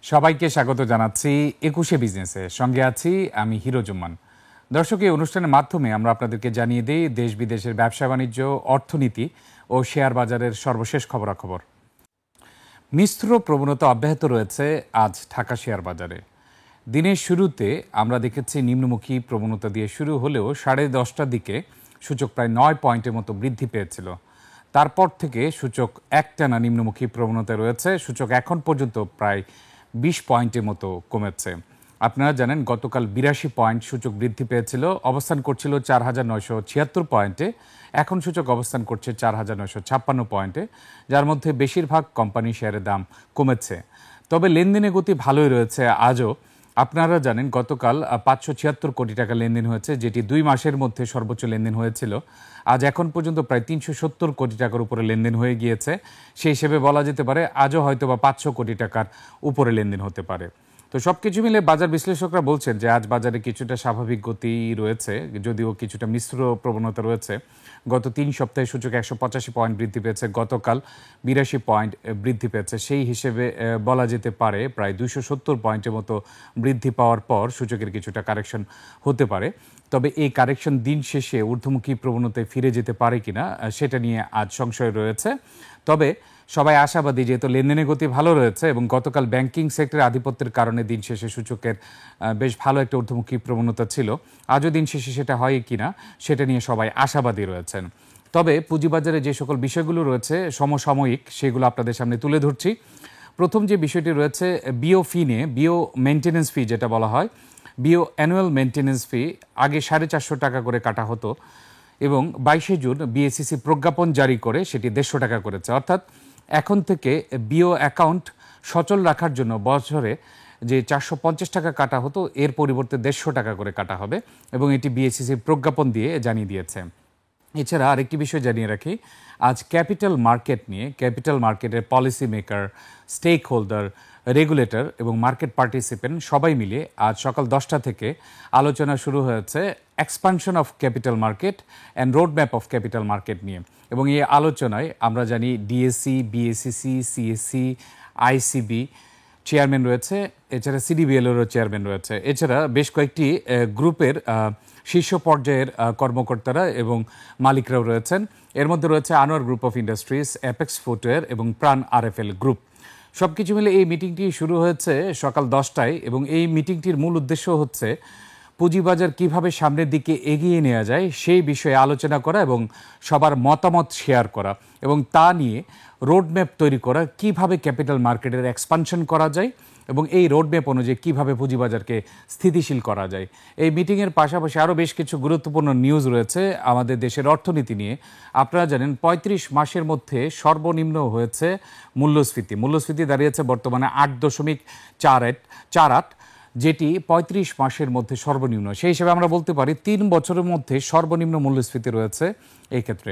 সবাইকে স্বাগত জানাচ্ছি ২১শে বিজনেসে। সঙ্গে আছি আমি হিরোজুম্মান। দর্শক, এই অনুষ্ঠানের মাধ্যমে আমরা আপনাদেরকে জানিয়ে দিই দেশ বিদেশের ব্যবসা বাণিজ্য, অর্থনীতি ও শেয়ার বাজারের সর্বশেষ খবরাখবর। মিশ্র প্রবণতা অব্যাহত রয়েছে আজ ঢাকা শেয়ার বাজারে। দিনের শুরুতে আমরা দেখেছি নিম্নমুখী প্রবণতা দিয়ে শুরু হলেও 10:30টার দিকে সূচক প্রায় 9 পয়েন্টের মতো বৃদ্ধি পেয়েছিল। তারপর থেকে সূচক একটানা নিম্নমুখী প্রবণতা রয়েছে। সূচক এখন পর্যন্ত প্রায় 20 পয়েন্টের মতো কমেছে। আপনারা জানেন গতকাল 82 পয়েন্ট সূচক বৃদ্ধি পেয়েছিল, অবস্থান করছিল 4,976 পয়েন্টে। এখন সূচক অবস্থান করছে 4,956 পয়েন্টে, যার মধ্যে বেশিরভাগ কোম্পানি শেয়ারের দাম কমেছে। তবে লেনদেনের গতি ভালোই রয়েছে আজও। আপনারা জানেন গতকাল 576 কোটি টাকা লেনদেন হয়েছে, যেটি 2 মাসের মধ্যে সর্বোচ্চ লেনদেন হয়েছিল। আজ এখন পর্যন্ত প্রায় 370 কোটি টাকার উপরে লেনদেন হয়ে গিয়েছে। সেই হিসেবে বলা যেতে পারে আজও হয়তো বা 500 কোটি টাকার উপরে লেনদেন হতে পারে। তো সব কিছু মিলে বাজার বিশ্লেষকরা বলছেন যে আজ বাজারে কিছুটা স্বাভাবিক গতি রয়েছে, যদিও কিছুটা মিশ্র প্রবণতা রয়েছে। গত 3 সপ্তাহে সূচক 185 পয়েন্ট বৃদ্ধি পেয়েছে, গতকাল 82 পয়েন্ট বৃদ্ধি পেয়েছে। সেই হিসেবে বলা যেতে পারে প্রায় 270 পয়েন্টের মতো বৃদ্ধি পাওয়ার পর সূচকের কিছুটা কারেকশন হতে পারে। তবে এই কারেকশন দিন শেষে ঊর্ধ্বমুখী প্রবণতায় ফিরে যেতে পারে কিনা সেটা নিয়ে আজ সংশয় রয়েছে। তবে সবাই আশাবাদী, যেহেতু লেনদেনের গতি ভালো রয়েছে এবং গতকাল ব্যাংকিং সেক্টরের আধিপত্যের কারণে দিন শেষে সূচকের বেশ ভালো একটা ঊর্ধ্বমুখী প্রবণতা ছিল। আজও দিন শেষে সেটা হয় কিনা সেটা নিয়ে সবাই আশাবাদী রয়েছেন। তবে পুঁজিবাজারে যে সকল বিষয়গুলো রয়েছে সমসাময়িক, সেগুলো আপনাদের সামনে তুলে ধরছি। প্রথম যে বিষয়টি রয়েছে বিও ফি নিয়ে, বিও মেনটেন্যান্স ফি যেটা বলা হয়, বিও অ্যানুয়াল মেনটেন্যান্স ফি আগে 450 টাকা করে কাটা হতো এবং 22শে জুন বিএসইসি প্রজ্ঞাপন জারি করে সেটি 150 টাকা করেছে। অর্থাৎ এখন থেকে বিও অ্যাকাউন্ট সচল রাখার জন্য বছরে যে 450 টাকা কাটা হতো এর পরিবর্তে 150 টাকা করে কাটা হবে এবং এটি বিএসইসি প্রজ্ঞাপন দিয়ে জানিয়ে দিয়েছে। এছাড়া আরেকটি বিষয় জানিয়ে রাখি, আজ ক্যাপিটাল মার্কেট নিয়ে, ক্যাপিটাল মার্কেটের policy maker, stakeholder, regulator এবং মার্কেট পার্টিসিপেন্ট সবাই মিলে আজ সকাল 10টা থেকে আলোচনা শুরু হয়েছে expansion of capital market and road map of capital market নিয়ে। এবং এই আলোচনায় আমরা জানি DSE, BSEC, CSE, ICB chairman রয়েছে, এছাড়া সিডিবিএলেরও চেয়ারম্যান রয়েছে। এছাড়া বেশ কয়েকটি গ্রুপের শীর্ষ পর্যায়ের কর্মকর্তারা এবং মালিকরাও রয়েছেন। এর মধ্যে রয়েছে Anwar group of industries, apex footwear এবং প্রাণ আরএফএল গ্রুপ। সব কিছু মিলে এই মিটিংটি শুরু হয়েছে সকাল 10টায় এবং এই মিটিংটির মূল উদ্দেশ্য হচ্ছে পুঁজিবাজার কিভাবে সামনের দিকে এগিয়ে নেওয়া যায় সেই বিষয়ে আলোচনা করা এবং সবার মতামত শেয়ার করা এবং তা নিয়ে রোডম্যাপ তৈরি করা, কিভাবে ক্যাপিটাল মার্কেটের এক্সপানশন করা যায় এবং এই রোডম্যাপ অনুযায়ী কীভাবে পুঁজিবাজারকে স্থিতিশীল করা যায়। এই মিটিংয়ের পাশাপাশি আরও বেশ কিছু গুরুত্বপূর্ণ নিউজ রয়েছে আমাদের দেশের অর্থনীতি নিয়ে। আপনারা জানেন 35 মাসের মধ্যে সর্বনিম্ন হয়েছে মূল্যস্ফীতি। মূল্যস্ফীতি দাঁড়িয়েছে বর্তমানে 8.48, যেটি 35 মাসের মধ্যে সর্বনিম্ন। সেই হিসেবে আমরা বলতে পারি 3 বছরের মধ্যে সর্বনিম্ন মূল্যস্ফীতি রয়েছে। এই ক্ষেত্রে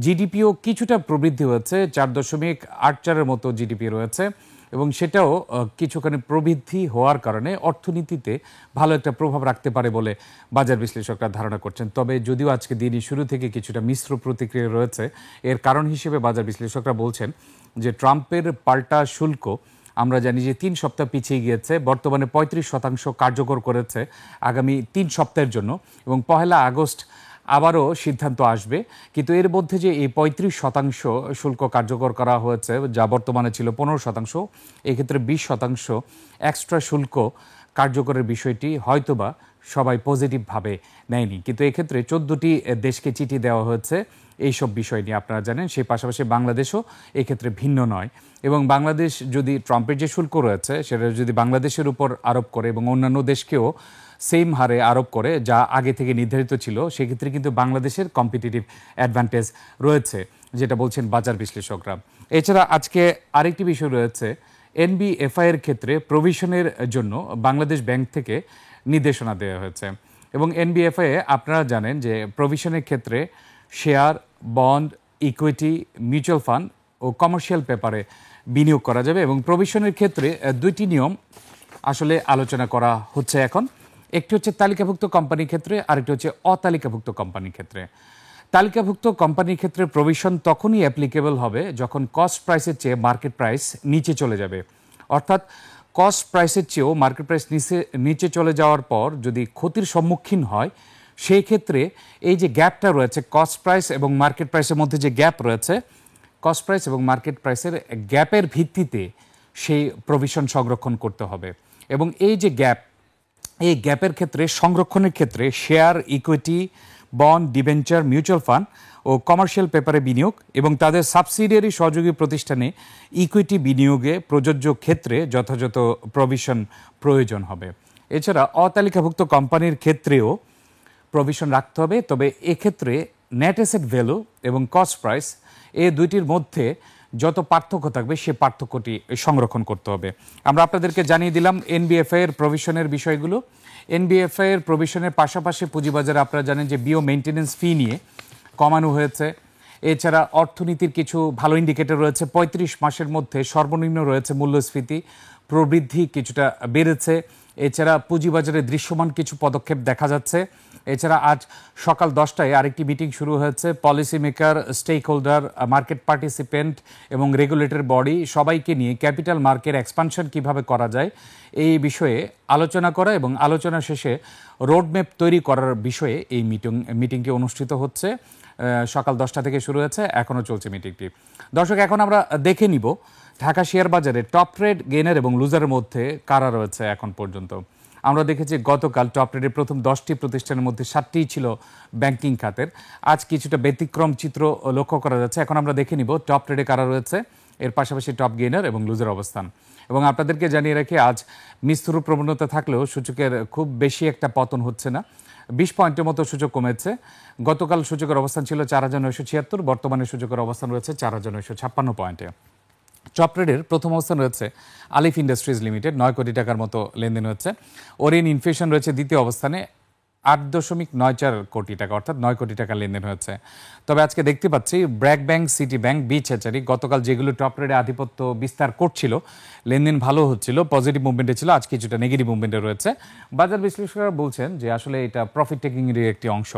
জিডিপিও কিছুটা প্রবৃদ্ধি হয়েছে, 4.84-এর মতো জিডিপি রয়েছে এবং সেটাও কিছুখানি প্রবৃদ্ধি হওয়ার কারণে অর্থনীতিতে ভালো একটা প্রভাব রাখতে পারে বলে বাজার বিশ্লেষকরা ধারণা করছেন। তবে যদিও আজকে দিনই শুরু থেকে কিছুটা মিশ্র প্রতিক্রিয়া রয়েছে, এর কারণ হিসেবে বাজার বিশ্লেষকরা বলছেন যে ট্রাম্পের পাল্টা শুল্ক আমরা জানি যে 3 সপ্তাহ পিছিয়ে গিয়েছে, বর্তমানে 35% কার্যকর করেছে আগামী 3 সপ্তাহের জন্য এবং 1 আগস্ট আবারও সিদ্ধান্ত আসবে। কিন্তু এর মধ্যে যে এই 35% শুল্ক কার্যকর করা হয়েছে, যা বর্তমানে ছিল 15%, এক্ষেত্রে 20% এক্সট্রা শুল্ক কার্যকরের বিষয়টি হয়তোবা সবাই পজিটিভভাবে নেয়নি। কিন্তু এক্ষেত্রে 14টি দেশকে চিঠি দেওয়া হয়েছে এইসব বিষয় নিয়ে, আপনারা জানেন। সেই পাশাপাশি বাংলাদেশও এক্ষেত্রে ভিন্ন নয় এবং বাংলাদেশ যদি ট্রাম্পের যে শুল্ক রয়েছে সেটা যদি বাংলাদেশের উপর আরোপ করে এবং অন্যান্য দেশকেও সেম হারে আরোপ করে যা আগে থেকে নির্ধারিত ছিল, সেক্ষেত্রে কিন্তু বাংলাদেশের কম্পিটিটিভ অ্যাডভান্টেজ রয়েছে, যেটা বলছেন বাজার বিশ্লেষকরা। এছাড়া আজকে আরেকটি বিষয় রয়েছে, এনবিএফআই এর ক্ষেত্রে প্রভিশনের জন্য বাংলাদেশ ব্যাংক থেকে নির্দেশনা দেওয়া হয়েছে এবং এনবিএফআই আপনারা জানেন যে প্রভিশনের ক্ষেত্রে share, bond, equity, mutual fund ও কমার্শিয়াল পেপারে বিনিয়োগ করা যাবে এবং প্রভিশনের ক্ষেত্রে 2টি নিয়ম আসলে আলোচনা করা হচ্ছে এখন। একটি হচ্ছে তালিকাভুক্ত কোম্পানির ক্ষেত্রে, আরেকটি হচ্ছে অতালিকাভুক্ত কোম্পানির ক্ষেত্রে। তালিকাভুক্ত কোম্পানির ক্ষেত্রে প্রভিশন তখনই অ্যাপ্লিকেবল হবে যখন কস্ট প্রাইসের চেয়ে মার্কেট প্রাইস নিচে চলে যাবে। অর্থাৎ কস্ট প্রাইসের চেয়েও মার্কেট প্রাইস নিচে চলে যাওয়ার পর যদি ক্ষতির সম্মুখীন হয়, সেই ক্ষেত্রে এই যে গ্যাপটা রয়েছে কস্ট প্রাইস এবং মার্কেট প্রাইসের মধ্যে যে গ্যাপ রয়েছে, কস্ট প্রাইস এবং মার্কেট প্রাইসের গ্যাপের ভিত্তিতে সেই প্রভিশন সংরক্ষণ করতে হবে। এবং এই যে গ্যাপ, এই গ্যাপের ক্ষেত্রে সংরক্ষণের ক্ষেত্রে share, equity, bond, debenture, mutual fund ও কমার্শিয়াল পেপারে বিনিয়োগ এবং তাদের সাবসিডিয়ারি সহযোগী প্রতিষ্ঠানে ইকুইটি বিনিয়োগে প্রযোজ্য ক্ষেত্রে যথাযথ প্রভিশন প্রয়োজন হবে। এছাড়া অতালিকাভুক্ত কোম্পানির ক্ষেত্রেও প্রভিশন রাখতে হবে, তবে এক্ষেত্রে নেট অ্যাসেট ভ্যালু এবং কস্ট প্রাইস এই দুইটির মধ্যে যত পার্থক্য থাকবে সে পার্থক্যটি সংরক্ষণ করতে হবে। আমরা আপনাদেরকে জানিয়ে দিলাম এনবিএফআই এর প্রভিশনের বিষয়গুলো। এনবিএফআই এর প্রভিশনের পাশাপাশি পুঁজিবাজারে আপনারা জানেন যে বিও মেইনটেনেন্স ফি নিয়ে কমানো হয়েছে। এছাড়া অর্থনীতির কিছু ভালো ইন্ডিকেটর রয়েছে। ৩৫ মাসের মধ্যে সর্বনিম্ন রয়েছে মূল্যস্ফীতি, প্রবৃদ্ধি কিছুটা বেড়েছে। এছাড়া পুঁজিবাজারে দৃশ্যমান কিছু পদক্ষেপ দেখা যাচ্ছে। এছাড়া আজ সকাল 10টায় আরেকটি মিটিং শুরু হয়েছে। Policy maker, stakeholder, market participant এবং রেগুলেটর বডি সবাইকে নিয়ে ক্যাপিটাল মার্কেট এক্সপানশন কিভাবে করা যায় এই বিষয়ে আলোচনা করা এবং আলোচনা শেষে রোডম্যাপ তৈরি করার বিষয়ে এই মিটিংটি অনুষ্ঠিত হচ্ছে। সকাল 10টা থেকে শুরু হয়েছে, এখনও চলছে মিটিংটি। দর্শক, এখন আমরা দেখে নিব ঢাকা শেয়ার বাজারে টপ ট্রেড, গেইনার এবং লুজারের মধ্যে কারা রয়েছে এখন পর্যন্ত। আমরা দেখেছি গতকাল টপ ট্রেডের প্রথম 10টি প্রতিষ্ঠানের মধ্যে 7টিই ছিল ব্যাংকিং খাতের। আজ কিছুটা ব্যতিক্রম চিত্র লক্ষ্য করা যাচ্ছে। এখন আমরা দেখে নিব টপ ট্রেডে কারা রয়েছে, এর পাশাপাশি টপ গেইনার এবং লুজার অবস্থান। এবং আপনাদেরকে জানিয়ে রাখি, আজ মিশ্র প্রবণতা থাকলেও সূচকের খুব বেশি একটা পতন হচ্ছে না। 20 পয়েন্টের মতো সূচক কমেছে। গতকাল সূচকের অবস্থান ছিল 4976, বর্তমানে সূচকের অবস্থান রয়েছে 4956 পয়েন্টে। টপ ট্রেডের প্রথম অবস্থান রয়েছে আলিফ ইন্ডাস্ট্রিজ লিমিটেড, 9 কোটি টাকার মতো লেনদেন হচ্ছে। ওরিয়েন্ট ইনফিউশন রয়েছে দ্বিতীয় অবস্থানে, 8.94 কোটি টাকা, অর্থাৎ 9 কোটি টাকা লেনদেন হয়েছে। তবে আজকে দেখতে পাচ্ছি ব্র্যাক ব্যাংক, সিটি ব্যাংক, বিএচএচআরই গতকাল যেগুলো টপ ট্রেডে আধিপত্য বিস্তার করছিল, লেনদেন ভালো হচ্ছিল, পজিটিভ মুভমেন্টে ছিল, আজ কিছুটা নেগেটিভ মুভমেন্টে রয়েছে। বাজার বিশ্লেষকরা বলছেন যে আসলে এটা প্রফিট টেকিংয়ের একটি অংশ।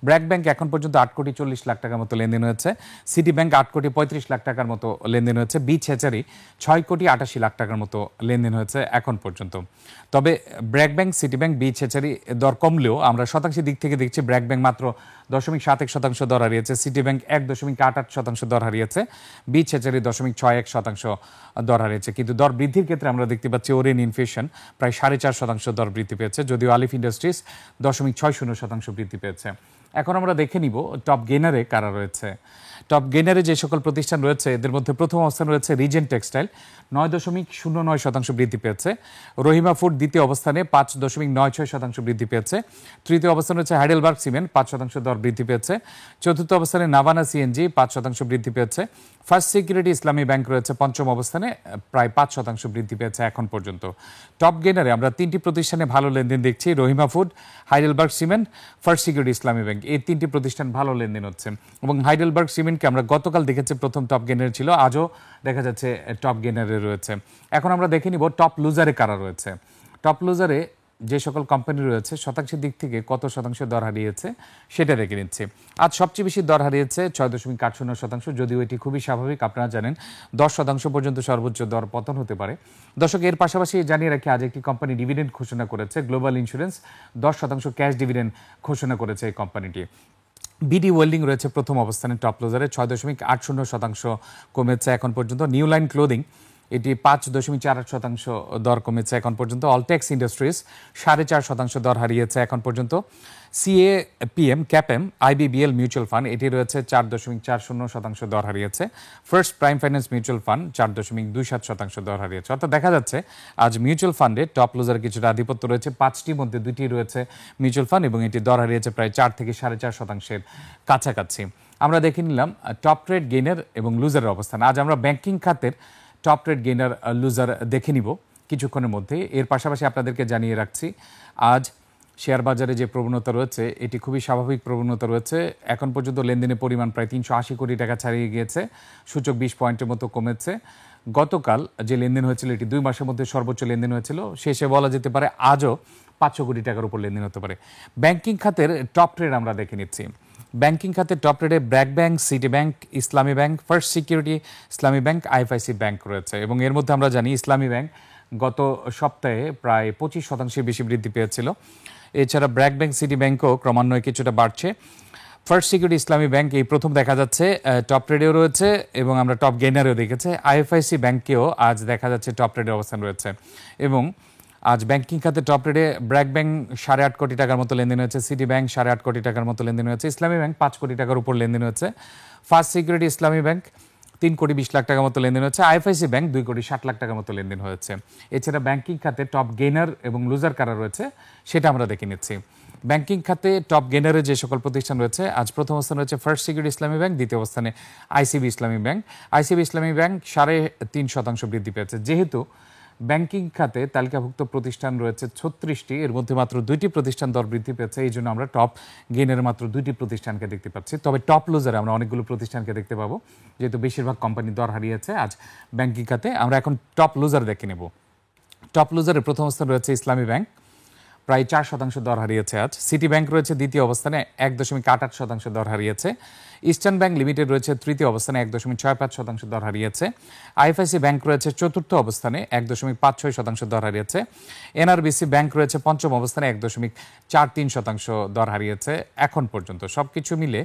ব্র্যাক ব্যাংক এখন পর্যন্ত 8 কোটি 40 লাখ টাকার মতো লেনদেন হয়েছে, সিটি ব্যাংক 8 কোটি 35 লাখ টাকার মতো লেনদেন হয়েছে, বিএচএচআরই 6 কোটি 88 লাখ টাকার মতো লেনদেন হয়েছে এখন পর্যন্ত। তবে ব্র্যাক ব্যাংক, সিটি ব্যাংক, বিএচএচআরই দর কমলেও আমরা শতাংশের দিক থেকে দেখছি ব্র্যাক ব্যাংক মাত্র 0.71% দর হারিয়েছে, সিটি ব্যাংক 1.88% দর হারিয়েছে, বিএচএচআরই 0.61% দর হারিয়েছে। কিন্তু দর বৃদ্ধির ক্ষেত্রে আমরা দেখতে পাচ্ছি ওরিয়েন্ট ইনফিউশন প্রায় 4.5% দর বৃদ্ধি পেয়েছে, যদিও আলিফ ইন্ডাস্ট্রিজ 0.60% বৃদ্ধি পেয়েছে। এখন আমরা দেখে নিব টপ গেইনারে কারা রয়েছে। টপ গেইনারে যে সকল প্রতিষ্ঠান রয়েছে এদের মধ্যে প্রথম অবস্থান রয়েছে রিজেন্ট টেক্সটাইল, 9.09% বৃদ্ধি পেয়েছে। রহিমা ফুড দ্বিতীয় অবস্থানে 5.96% বৃদ্ধি পেয়েছে। তৃতীয় অবস্থানে রয়েছে হাইডেলবার্গ সিমেন্ট, 5% দর বৃদ্ধি পেয়েছে। চতুর্থ অবস্থানে নাভানা সিএনজি 5% বৃদ্ধি পেয়েছে। ফার্স্ট সিকিউরিটি ইসলামী ব্যাংক রয়েছে পঞ্চম অবস্থানে, প্রায় 5% বৃদ্ধি পেয়েছে এখন পর্যন্ত। টপ গেইনারে আমরা 3টি প্রতিষ্ঠানে ভালো লেনদেন দেখছি, Rahima food, Heidelberg cement, first Security Islami bank, এই 3টি প্রতিষ্ঠান ভালো লেনদেন হচ্ছে। এবং হাইডেলবার্গ সিমেন্টকে আমরা গতকাল দেখেছি প্রথম টপ গেইনার ছিল, আজও দেখা যাচ্ছে টপ গেইনারে রয়েছে। এখন আমরা দেখে নিব টপ লুজারে কারা রয়েছে। টপ লুজারে যে সকল কোম্পানি রয়েছে শতাংশের দিক থেকে কত শতাংশ দর হারিয়েছে সেটা দেখে নিচ্ছে। আজ সবচেয়ে বেশি দর হারিয়েছে 6.80%, যদিও এটি খুবই স্বাভাবিক। আপনারা জানেন 10% পর্যন্ত সর্বোচ্চ দর পতন হতে পারে। দর্শক, এর পাশাপাশি জানিয়ে রাখি আজ একটি কোম্পানি ডিভিডেন্ড ঘোষণা করেছে, গ্লোবাল ইন্স্যুরেন্স 10% ক্যাশ ডিভিডেন্ড ঘোষণা করেছে এই কোম্পানিটি। বিডি ওয়েল্ডিং রয়েছে প্রথম অবস্থানে টপ লুজারে, 6.80% কমেছে এখন পর্যন্ত। নিউ লাইন ক্লোদিং এটি 5.48% দর কমেছে এখন পর্যন্ত। অলটেক্স ইন্ডাস্ট্রিজ 4.5% দর হারিয়েছে এখন পর্যন্ত। সিএপিএম, ক্যাপএম, আইবিবিএল মিউচুয়াল ফান্ড এটি রয়েছে 4.40% দর হারিয়েছে। First prime finance mutual fund 4.27% দর হারিয়েছে। অর্থাৎ দেখা যাচ্ছে আজ মিউচুয়াল ফান্ডে টপ লুজার কিছুটা আধিপত্য রয়েছে। 5টির মধ্যে 2টি রয়েছে মিউচুয়াল ফান্ড এবং এটি দর হারিয়েছে প্রায় 4 থেকে 4.5%-এর কাছাকাছি। আমরা দেখে নিলাম টপ ট্রেড, গেইনার এবং লুজারের অবস্থান। আজ আমরা ব্যাংকিং খাতের টপ ট্রেড, গেইনার, লুজার দেখে নিব কিছুক্ষণের মধ্যে। এর পাশাপাশি আপনাদেরকে জানিয়ে রাখছি আজ শেয়ার বাজারে যে প্রবণতা রয়েছে এটি খুবই স্বাভাবিক প্রবণতা রয়েছে। এখন পর্যন্ত লেনদেনের পরিমাণ প্রায় 380 কোটি টাকা ছাড়িয়ে গিয়েছে, সূচক 20 পয়েন্টের মতো কমেছে। গতকাল যে লেনদেন হয়েছিল এটি 2 মাসের মধ্যে সর্বোচ্চ লেনদেন হয়েছিল, শেষে বলা যেতে পারে আজও 500 কোটি টাকার উপর লেনদেন হতে পারে। ব্যাংকিং খাতের টপ ট্রেড আমরা দেখে নিচ্ছি। ব্যাংকিং খাতে টপ ট্রেডে BRAC bank, City Bank, Islami bank, First Security Islami bank, IFIC bank রয়েছে এবং এর মধ্যে আমরা জানি ইসলামী ব্যাংক গত সপ্তাহে প্রায় 25% বেশি বৃদ্ধি পেয়েছিল। এছাড়া ব্র্যাক ব্যাংক, সিটি ব্যাংকও ক্রমান্বয়ে কিছুটা বাড়ছে। ফার্স্ট সিকিউরিটি ইসলামী ব্যাংক এই প্রথম দেখা যাচ্ছে টপ ট্রেডেও রয়েছে এবং আমরা টপ গেইনারেও দেখেছি। আইএফআইসি ব্যাংকেও আজ দেখা যাচ্ছে টপ ট্রেডের অবস্থান রয়েছে এবং আজ ব্যাংকিং খাতে টপ রেটে ব্র্যাক ব্যাংক 8.5 কোটি টাকার মতো লেনদেন হয়েছে, সিটি ব্যাংক 8.5 কোটি টাকার মতো লেনদেন হয়েছে, ইসলামী ব্যাংক 5 কোটি টাকার উপর লেনদেন হয়েছে, ফার্স্ট সিকিউরিটি ইসলামী ব্যাংক 3 কোটি 20 লাখ টাকার মতো লেনদেন হচ্ছে, আইএফআইসি ব্যাংক 2 কোটি 60 লাখ টাকার মতো লেনদেন হয়েছে। এছাড়া ব্যাংকিং খাতে টপ গেইনার এবং লুজার কারা রয়েছে সেটা আমরা দেখে নিচ্ছি। ব্যাংকিং খাতে টপ গেইনারে যে সকল প্রতিষ্ঠান রয়েছে, আজ প্রথম অবস্থানে রয়েছে ফার্স্ট সিকিউরিটি ইসলামী ব্যাংক, দ্বিতীয় অবস্থানে আইসিবি ইসলামী ব্যাংক। আইসিবি ইসলামী ব্যাংক 3.5% বৃদ্ধি পেয়েছে। যেহেতু ব্যাংকিং খাতে তালিকাভুক্ত প্রতিষ্ঠান রয়েছে 36টি, এর মধ্যে মাত্র 2টি প্রতিষ্ঠান দর বৃদ্ধি পেয়েছে, এই জন্য আমরা টপ গেইনের মাত্র 2টি প্রতিষ্ঠানকে দেখতে পাচ্ছি। তবে টপ লুজারে আমরা অনেকগুলো প্রতিষ্ঠানকে দেখতে পাবো, যেহেতু বেশিরভাগ কোম্পানি দর হারিয়েছে আজ ব্যাংকিং খাতে। আমরা এখন টপ লুজার দেখে নেব। টপ লুজারের প্রথম অবস্থানে রয়েছে ইসলামী ব্যাংক, প্রায় 4% দর হারিয়েছে আজ। সিটি ব্যাংক রয়েছে দ্বিতীয় অবস্থানে, 1.88% দর হারিয়েছে। ইস্টার্ন ব্যাংক লিমিটেড রয়েছে তৃতীয় অবস্থানে, 1.65% দর হারিয়েছে। আইএফআইসি ব্যাংক রয়েছে চতুর্থ অবস্থানে, 1.56% দর হারিয়েছে। এনআরবিসি ব্যাংক রয়েছে পঞ্চম অবস্থানে, 1.43% দর হারিয়েছে। এখন পর্যন্ত সবকিছু মিলে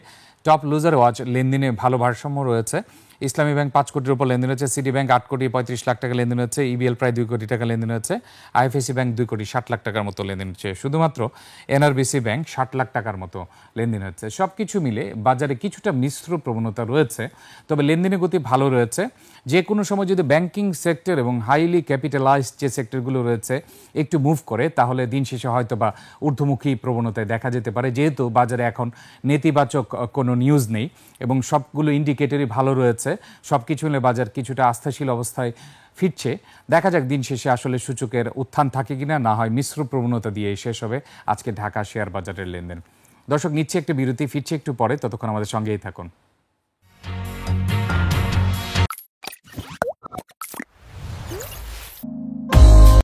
টপ লুজার ওয়াচ লেনদেনে ভালো ভারসাম্য রয়েছে। ইসলামী ব্যাংক 5 কোটির উপর লেনদেন হচ্ছে, সিটি ব্যাংক 8 কোটি 35 লাখ টাকা লেনদেন হচ্ছে, ইবিএল প্রায় 2 কোটি টাকা লেনদেন হচ্ছে, আইএফআইসি ব্যাংক 2 কোটি 60 লাখ টাকার মতো লেনদেন হচ্ছে। শুধুমাত্র এনআরবিসি ব্যাংক 60 লাখ টাকার মতো লেনদেন হচ্ছে। সব কিছু মিলে বাজারে কিছুটা মিশ্র প্রবণতা রয়েছে, তবে লেনদেনের গতি ভালো রয়েছে। যে কোনো সময় যদি ব্যাংকিং সেক্টর এবং হাইলি ক্যাপিটালাইজড যে সেক্টরগুলো রয়েছে একটু মুভ করে, তাহলে দিন শেষে হয়তো বা ঊর্ধ্বমুখী প্রবণতায় দেখা যেতে পারে, যেহেতু বাজারে এখন নেতিবাচক কোনো নিউজ নেই এবং সবগুলো ইন্ডিকেটরই ভালো রয়েছে। সব কিছু মিলে বাজার কিছুটা আস্থাশীল অবস্থায় ফিরছে। দেখা যাক দিন শেষে আসলে সূচকের উত্থান থাকে কিনা, না হয় মিশ্র প্রবণতা দিয়ে শেষ হবে আজকে ঢাকা শেয়ার বাজারের লেনদেন। দর্শক, নিচ্ছে একটি বিরতি, ফিরছে একটু পরে, ততক্ষণ আমাদের সঙ্গেই থাকুন।